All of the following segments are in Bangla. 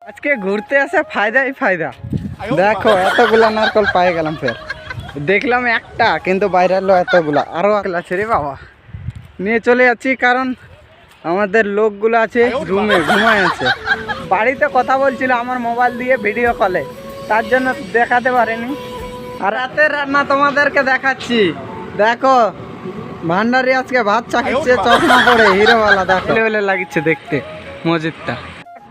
আজকে ঘুরতে আসে ফায়দাই ফায়দা। দেখো এতগুলা নারকল পাই গেলাম, ফের দেখলাম একটা, কিন্তু বাইরে এলো এতগুলা, আরো আছে রে বাবা। নিয়ে চলে যাচ্ছি, কারণ আমাদের লোকগুলো আছে রুমে ঘুমায় আছে। বাড়িতে কথা বলছিল আমার মোবাইল দিয়ে ভিডিও কলে, তার জন্য দেখাতে পারেনি। আর রাতের রান্না তোমাদেরকে দেখাচ্ছি। দেখো ভান্ডারি আজকে ভাত চাকিচ্ছে চশমা পরে, হিরোওয়ালা। দেখো লেভেলে লাগিচ্ছে দেখতে মসজিদটা।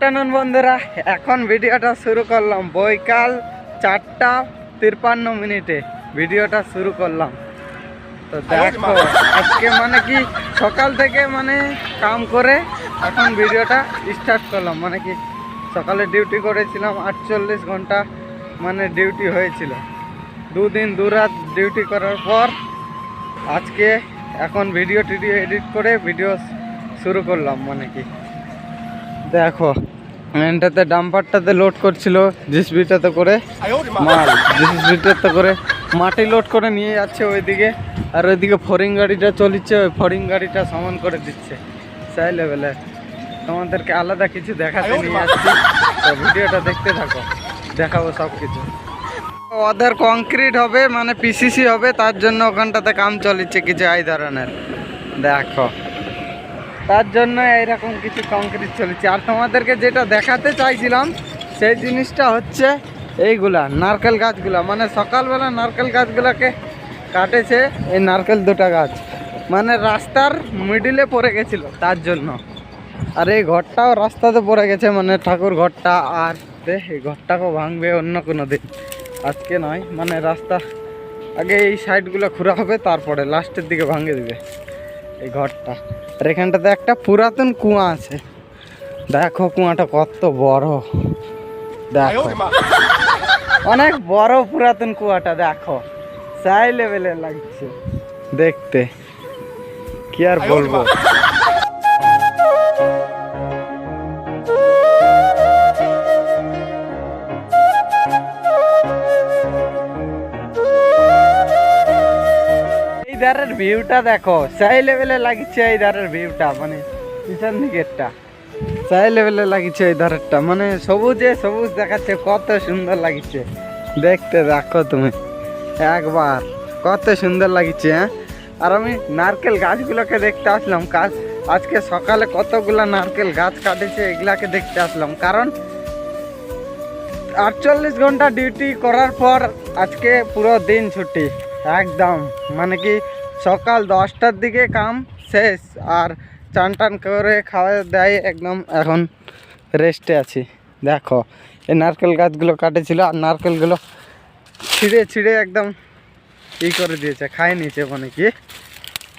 আফটারনুন বন্ধুরা, এখন ভিডিওটা শুরু করলাম। বৈকাল 4:53 ভিডিওটা শুরু করলাম। তো দেখো আজকে মানে কি সকাল থেকে মানে কাম করে এখন ভিডিওটা স্টার্ট করলাম। মানে কি সকালে ডিউটি করেছিলাম, 48 ঘন্টা মানে ডিউটি হয়েছিল। 2 দিন 2 রাত ডিউটি করার পর আজকে এখন ভিডিও এডিট করে ভিডিও শুরু করলাম। মানে কি দেখো এটাতে ডাম্পারটাতে লোড করছিল, জিসবিটাতে করে মাল, জিসবিটাতে করে মাটি লোড করে নিয়ে যাচ্ছে ওইদিকে। আর ওইদিকে ফরিং গাড়িটা চলছে, ওই ফরিং গাড়িটা সমান করে দিচ্ছে। সেই লেভেলে তোমাদেরকে আলাদা কিছু দেখাতে নিয়ে যাচ্ছি, তো ভিডিওটা দেখতে থাকো, দেখাবো সব কিছু। ওদের কংক্রিট হবে মানে পিসিসি হবে, তার জন্য ওখানটাতে কাম চলছে কিছু এই ধরনের। দেখো তার জন্য এইরকম কিছু কংক্রিট চলেছে। আর তোমাদেরকে যেটা দেখাতে চাইছিলাম সেই জিনিসটা হচ্ছে এইগুলা নারকেল গাছগুলা। মানে সকালবেলা নারকেল গাছগুলাকে কাটেছে, এই নারকেল 2টা গাছ মানে রাস্তার মিডিলে পড়ে গেছিল তার জন্য। আর এই ঘরটাও রাস্তাতে পড়ে গেছে, মানে ঠাকুর ঘরটা। আর এই ঘরটাকেও ভাঙবে অন্য কোনো দিন, আজকে নয়। মানে রাস্তা আগে এই সাইডগুলো খুঁড়া হবে, তারপরে লাস্টের দিকে ভাঙে দেবে এই ঘরটা। আর এখানটাতে একটা পুরাতন কুয়া আছে, দেখো কুয়াটা কত বড়। দেখো অনেক বড় পুরাতন কুয়াটা, দেখো সেই লেভেলের লাগছে দেখতে, কি আর বলবো। এই ধারের ভিউটা দেখো সেই লেভেলে লাগছে। এই ধারের ভিউটা মানে পিছন দিকেরটা সেই লেভেলে লাগছে। এই ধারেরটা মানে সবুজে সবুজ দেখাচ্ছে, কত সুন্দর লাগছে দেখতে। দেখো তুমি একবার কত সুন্দর লাগছে। হ্যাঁ, আর আমি নারকেল গাছগুলোকে দেখতে আসলাম। আজকে সকালে কতগুলা নারকেল গাছ কাটেছে, এগুলাকে দেখতে আসলাম। কারণ 48 ঘন্টা ডিউটি করার পর আজকে পুরো দিন ছুটি একদম। মানে কি সকাল 10টার দিকে কাম শেষ, আর চান টান করে খাওয়া দেয় একদম। এখন রেস্টে আছি। দেখো এই নারকেল গাছগুলো কাটেছিল, আর নারকেলগুলো ছিঁড়ে ছিঁড়ে একদম ই করে দিয়েছে, খাই নিয়েছে। মানে কি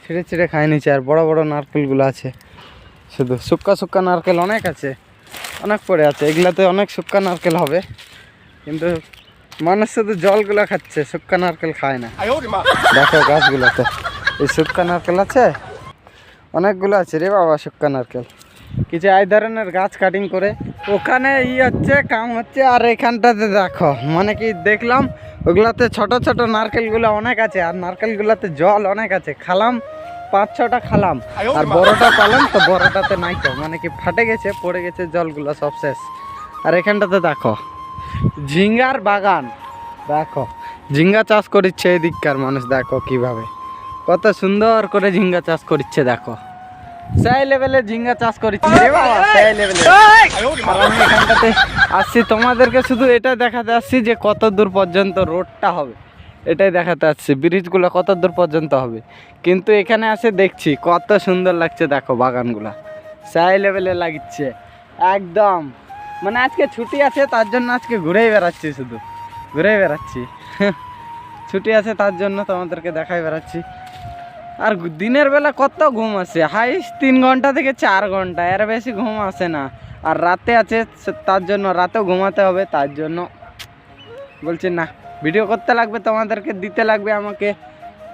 ছিঁড়ে ছিঁড়ে খাই নিয়েছে। আর বড় বড় নারকেলগুলো আছে, শুধু শুক্কা শুক্কা নারকেল অনেক আছে, অনেক পড়ে আছে। এগুলাতে অনেক শুক্কা নারকেল হবে, কিন্তু মানুষ শুধু জলগুলো খাচ্ছে, শুক্কা নারকেল খায় না। দেখো গাছগুলোতে এই শুক্কা নারকেল আছে, অনেকগুলো আছে রে বাবা শুক্কা নারকেল। কিছু এই ধরনের গাছ কাটিং করে ওখানে হচ্ছে কাম হচ্ছে। আর এখানটাতে দেখো মানে কি দেখলাম ওগুলাতে ছোট ছোট নারকেলগুলো অনেক আছে, আর নারকেলগুলোতে জল অনেক আছে। খালাম 5-6টা খালাম, আর বড়টা পালাম, তো বড়টাতে নাই তো মানে কি ফাটে গেছে, পড়ে গেছে জলগুলো সব শেষ। আর এখানটাতে দেখো ঝিঙ্গার বাগান, দেখো ঝিঙ্গা চাষ করছে এই দিককার মানুষ। দেখো কিভাবে কত সুন্দর করে ঝিঙ্গা চাষ করছে, দেখো সেই লেভেলে ঝিঙ্গা চাষ করছে রে বাবা, সেই লেভেলে। আর আমি এখানটাতে আসছি তোমাদেরকে শুধু এটা দেখাতে আসছি যে কত দূর পর্যন্ত রোডটা হবে, এটাই দেখাতে আসছি ব্রিজগুলো কত দূর পর্যন্ত হবে। কিন্তু এখানে আসে দেখছি কত সুন্দর লাগছে, দেখো বাগানগুলা সেই লেভেলে লাগছে একদম। মানে আজকে ছুটি আছে, তার জন্য আজকে ঘুরেই বেড়াচ্ছি, শুধু ঘুরেই বেড়াচ্ছি। ছুটি আছে তার জন্য তোমাদেরকে দেখাই বেড়াচ্ছি। আর দিনের বেলা কত ঘুম আসে, হাইস্ট 3 ঘন্টা থেকে 4 ঘন্টা, এর বেশি ঘুম আসে না। আর রাতে আছে, তার জন্য রাতেও ঘুমাতে হবে, তার জন্য বলছি না ভিডিও করতে লাগবে, তোমাদেরকে দিতে লাগবে আমাকে,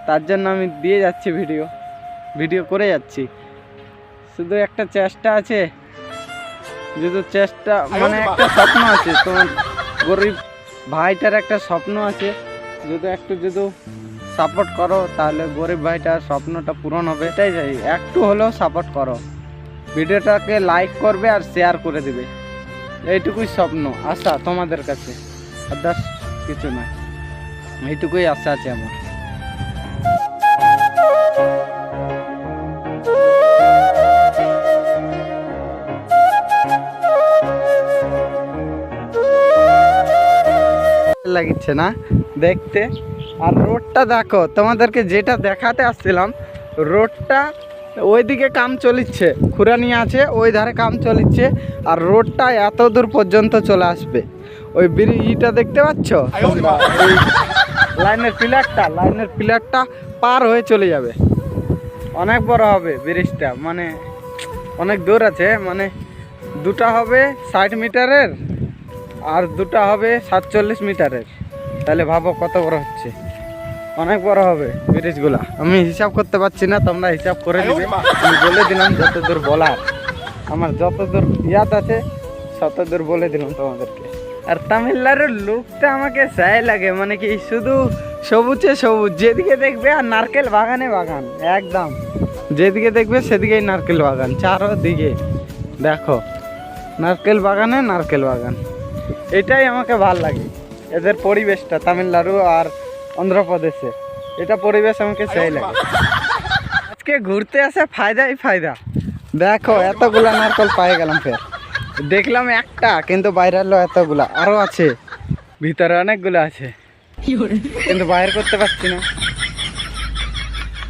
তার জন্য আমি দিয়ে যাচ্ছি ভিডিও করে যাচ্ছি। শুধু একটা চেষ্টা আছে, যদি চেষ্টা মানে একটা স্বপ্ন আছে, তোমার গরিব ভাইটার একটা স্বপ্ন আছে, যদি সাপোর্ট করো তাহলে গরিব ভাইটার স্বপ্নটা পূরণ হবে। এটাই চাই, একটু হলেও সাপোর্ট করো, ভিডিওটাকে লাইক করবে আর শেয়ার করে দেবে। এইটুকুই স্বপ্ন, আশা তোমাদের কাছে, আদার্স কিছু নয়। এইটুকুই আশা আছে আমার। লাগছে না দেখতে। আর রোডটা দেখো, তোমাদেরকে যেটা দেখাতে আসছিলাম, রোডটা ওইদিকে কাম চলিচ্ছে, খুরানি আছে ওই ধারে কাম চলিচ্ছে, আর রোডটা এত দূর পর্যন্ত চলে আসবে। ওই ইটা দেখতে পাচ্ছ, ওই লাইনের পিলারটা পার হয়ে চলে যাবে। অনেক বড় হবে ব্রিজটা, মানে অনেক দূর আছে, মানে দুটা হবে 60 মিটারের আর দুটা হবে 47 মিটারের। তাহলে ভাবো কত বড় হচ্ছে, অনেক বড় হবে ব্রিজগুলা। আমি হিসাব করতে পারছি না, তোমরা হিসাব করে দিবে। আমি বলে দিলাম যতদূর বলার, আমার যতদূর ইয়াদ আছে ততদূর বলে দিলাম তোমাদেরকে। আর তামিলনাড়ুর লুকটা আমাকে সেই লাগে, মানে কি শুধু সবুজে সবুজ, যেদিকে দেখবে আর নারকেল বাগানে বাগান, একদম যেদিকে দেখবে সেদিকেই নারকেল বাগান, চারদিকে দেখো নারকেল বাগানে নারকেল বাগান। এটাই আমাকে ভাল লাগে, এদের পরিবেশটা, তামিলনাড়ু আর অন্ধ্রপ্রদেশে এটা পরিবেশ আমাকে সেই লাগে। আজকে ঘুরতে আসে ফায়দাই ফায়দা। দেখো এতগুলা নারকেল পেয়ে গেলাম, ফের দেখলাম একটা, কিন্তু বাইরে এলো এতগুলা, আরও আছে ভিতরে অনেকগুলো আছে, কিন্তু বাইর করতে পারছি না।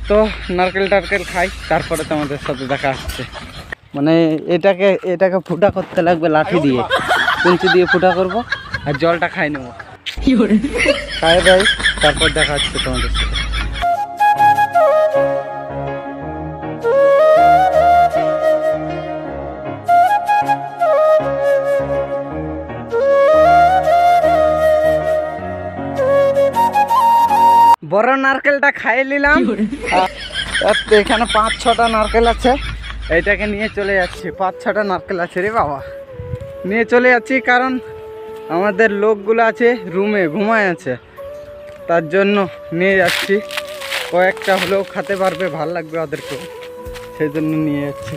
তো নারকেল টারকেল খাই, তারপরে তোমাদের সাথে দেখা হচ্ছে। মানে এটাকে ফুটা করতে লাগবে লাঠি দিয়ে, কুঞ্চি দিয়ে ফুটা করব, আর জলটা খাই নেবো, খাই দেয়, তারপর দেখা হচ্ছে তোমাদের সাথে। বড় নারকেলটা খাইয়ে নিলাম, এখানে 5-6টা নারকেল আছে, এইটাকে নিয়ে চলে যাচ্ছি। 5-6টা নারকেল আছে রে বাবা, নিয়ে চলে যাচ্ছি, কারণ আমাদের লোকগুলো আছে রুমে ঘুমায় আছে, তার জন্য নিয়ে যাচ্ছি। কয়েকটা হলেও খেতে পারবে, ভাল লাগবে ওদেরকে, সেই জন্য নিয়ে যাচ্ছি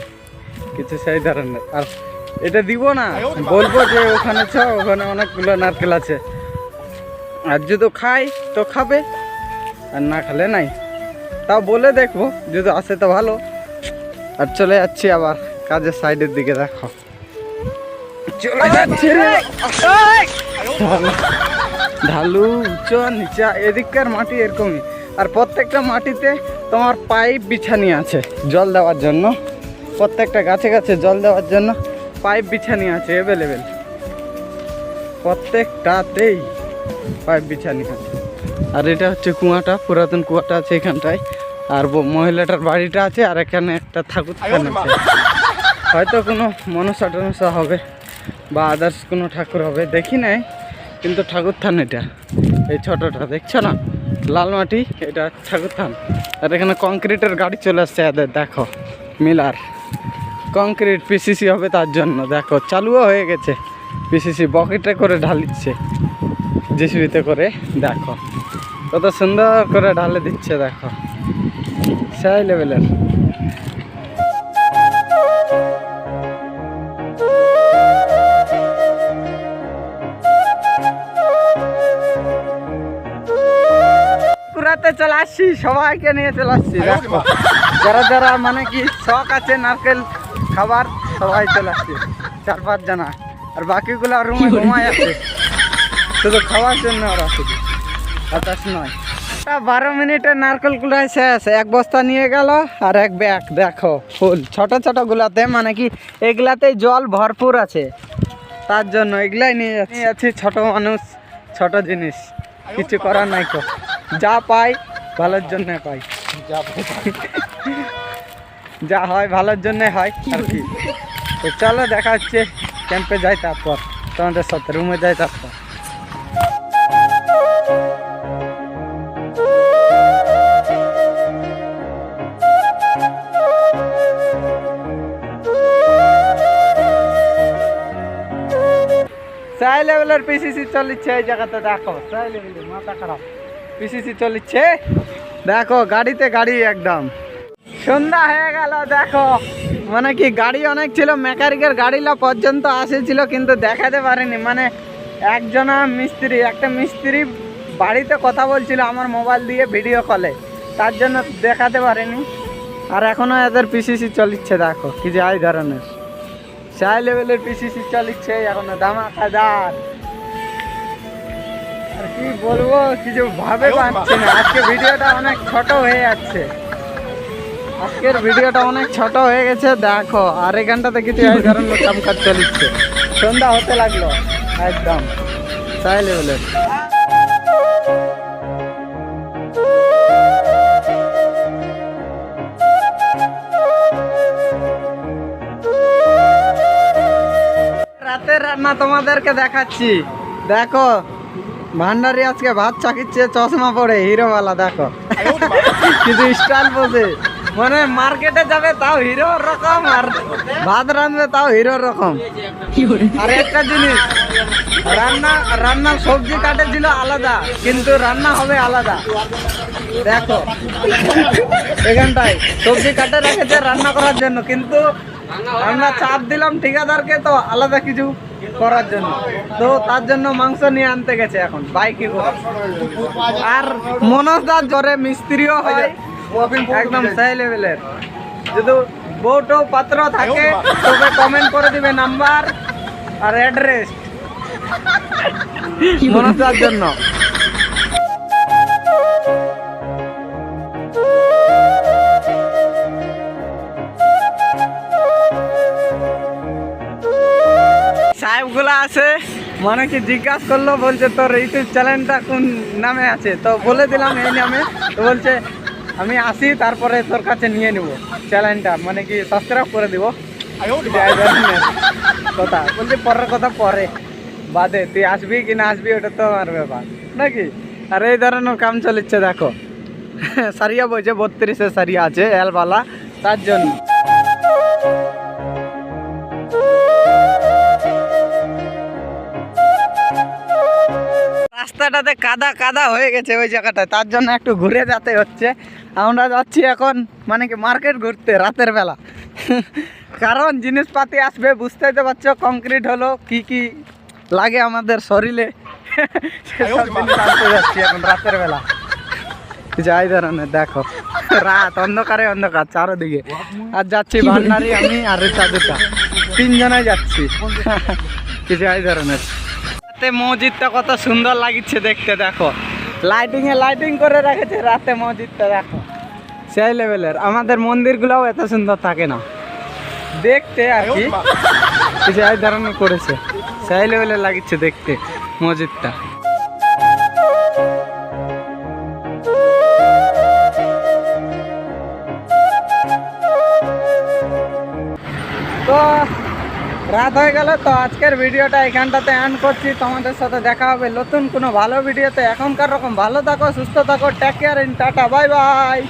কিছু সেই ধরনের। আর এটা দিব না, বলবো যে ওখানে ওখানে অনেকগুলো নারকেল আছে, আর যদি খাই তো খাবে, আর না খেলে নাই। তাও বলে দেখবো, যদি আসে তো ভালো। আর চলে যাচ্ছি আবার কাজের সাইডের দিকে, দেখো চলে যাচ্ছি রে। ঢালু উঁচা নিচা, এদিককার মাটি এরকমই। আর প্রত্যেকটা মাটিতে তোমার পাইপ বিছানি আছে জল দেওয়ার জন্য, প্রত্যেকটা গাছে গাছে জল দেওয়ার জন্য পাইপ বিছানি আছে অ্যাভেলেবেল, প্রত্যেকটাতেই পাইপ বিছানি আছে। আর এটা হচ্ছে কুয়াটা, পুরাতন কুয়াটা আছে এখানটায়। আর মহিলাটার বাড়িটা আছে, আর এখানে একটা ঠাকুর থান আছে, হয়তো কোনো মনসা টনসা হবে বা আদার্স কোনো ঠাকুর হবে, দেখি নাই, কিন্তু ঠাকুর থান এটা। এই ছোটোটা দেখছো না, লাল মাটি, এটা ঠাকুর থান। আর এখানে কংক্রিটের গাড়ি চলে আসছে এদের, দেখো মিলার কংক্রিট পিসিসি হবে, তার জন্য দেখো চালুও হয়ে গেছে। পিসিসি বকেটে করে ঢালিচ্ছে, জেসিবিতে করে, দেখো কত সুন্দর করে ঢালে দিচ্ছে, দেখো সেই লেভেলের। পুরাতে চলে আসছি, সবাইকে নিয়ে চলে আসছি, দেখো যারা যারা মানে কি শখ আছে নারকেল খাবার, সবাই চলে আসছে 4-5 জনা। আর বাকিগুলো রুমে ঘুমায় আছে, শুধু খাওয়ার জন্য ওরা, শুধু আকাশ নয়। 12 মিনিটের নারকেলগুলো শেষ, এক বস্তা নিয়ে গেল আর এক ব্যাগ, দেখো ফুল। ছোট ছোট গুলাতে মানে কি এগুলাতেই জল ভরপুর আছে, তার জন্য এগুলাই নিয়ে যাচ্ছি। ছোট মানুষ, ছোট জিনিস, কিছু করার নাই। তো যা পাই ভালোর জন্য পাই, যা হয় ভালোর জন্য হয় আর কি। তো চলো দেখা হচ্ছে, ক্যাম্পে যাই, তারপর তোমাদের সাথে রুমে যাই, তারপর সাই লেভেলের পিসিসি চলিচ্ছে এই জায়গাতে, দেখো সাই লেভেলের, মাথা খারাপ পিসিসি চলিচ্ছে, দেখো গাড়িতে গাড়ি একদম সন্ধ্যা হয়ে গেল দেখো, মানে কি গাড়ি অনেক ছিল, মেকানিকের গাড়িলা পর্যন্ত আসেছিল কিন্তু দেখাতে পারেনি। মানে একটা মিস্ত্রি বাড়িতে কথা বলছিল আমার মোবাইল দিয়ে ভিডিও কলে, তার জন্য দেখাতে পারেনি। আর এখনো এদের পিসিসি চলিচ্ছে দেখো, কি যে এই ধরনের চাই লেভেলের পিসিসি চলিচ্ছে এখনো ধামাকাদার। আর কি বলবো, কিছু ভাবে পাচ্ছি না। আজকে ভিডিওটা অনেক ছোট হয়ে যাচ্ছে, আজকের ভিডিওটা অনেক ছোট হয়ে গেছে দেখো। আর এখানটাতে কিছু এই ধরনের কামকাজ চলিচ্ছে, সন্ধ্যা হতে লাগলো একদম চাই লেভেলের। রাতের রান্না তোমাদেরকে দেখাচ্ছি দেখো। ভান্ডারি আজকে ভাত চাকিচ্ছে চশমা পরে, হিরোওয়ালা দেখো কিছু স্টাইল বসে, মানে মার্কেটে যাবে তাও হিরোর রকম, আর ভাত রাঁধবে তাও হিরোর রকম। আর একটা জিনিস, রান্নার সবজি কাটেছিল আলাদা, কিন্তু রান্না হবে আলাদা দেখো। এখানটায় সবজি কাটে রেখেছে রান্না করার জন্য, কিন্তু আমরা চাপ দিলাম ঠিকাদারকে তো আলাদা কিছু করার জন্য, তো তার জন্য মাংস নিয়ে আনতে গেছে এখন বাইকে করে। আর মনোজদার জ্বরে মিস্ত্রিও হয় একদম সেই লেভেলের। যদি বউটো পাত্র থাকে তবে কমেন্ট করে দিবে নাম্বার আর অ্যাড্রেস মনোজদার জন্য। সাহেবগুলা আছে, মানে কি জিজ্ঞাসা করলো, বলছে তোর ইউটিউব চ্যানেলটা কোন নামে আছে, তো বলে দিলাম এই নামে। তো বলছে আমি আসি তারপরে তোর কাছে নিয়ে নিব চ্যানেলটা, মানে কি সাবস্ক্রাইব করে দিব কথা। বলছে পরের কথা পরে বাদে, তুই আসবি কি না আসবি ওটা তো আমার ব্যাপার নাকি। আর এই ধরনের কাম চলিচ্ছে দেখো। সারিয়া বলছে 32-এ সারিয়া আছে এলবালা, তার জন্য। রাস্তাটাতে কাদা কাদা হয়ে গেছে ওই জায়গাটায়, তার জন্য একটু ঘুরে যেতে হচ্ছে। আমরা যাচ্ছি এখন মানে কি মার্কেট ঘুরতে রাতের বেলা, কারণ জিনিসপাতি আসবে, বুঝতেই তো পারছো কংক্রিট হলো কি কি লাগে আমাদের শরীরে, সেসব জিনিস আনতে যাচ্ছি এখন রাতের বেলা। যাই ধরনের দেখো, রাত অন্ধকারে অন্ধকার চারোদিকে। আর যাচ্ছি ভান্ডারি, আমি আর রেচা, তিনজনে যাচ্ছি। কিছু এই ধরনের রাতে মসজিদটা কত সুন্দর লাগছে দেখতে দেখো, লাইটিং করে রেখেছে রাতে মসজিদটা দেখো সেই লেভেলের। আমাদের মন্দিরগুলোও এত সুন্দর থাকে না দেখতে, আর কি কিছু এই ধরনের করেছে, সেই লেভেলের লাগছে দেখতে মসজিদটা। তো রাত হয়ে গেল, তো আজকের ভিডিওটা এখানটাতে এন্ড করছি। তোমাদের সাথে দেখা হবে নতুন কোনো ভালো ভিডিওতে। এখনকার রকম ভালো থাকো, সুস্থ থাকো, take care, tata, bye by.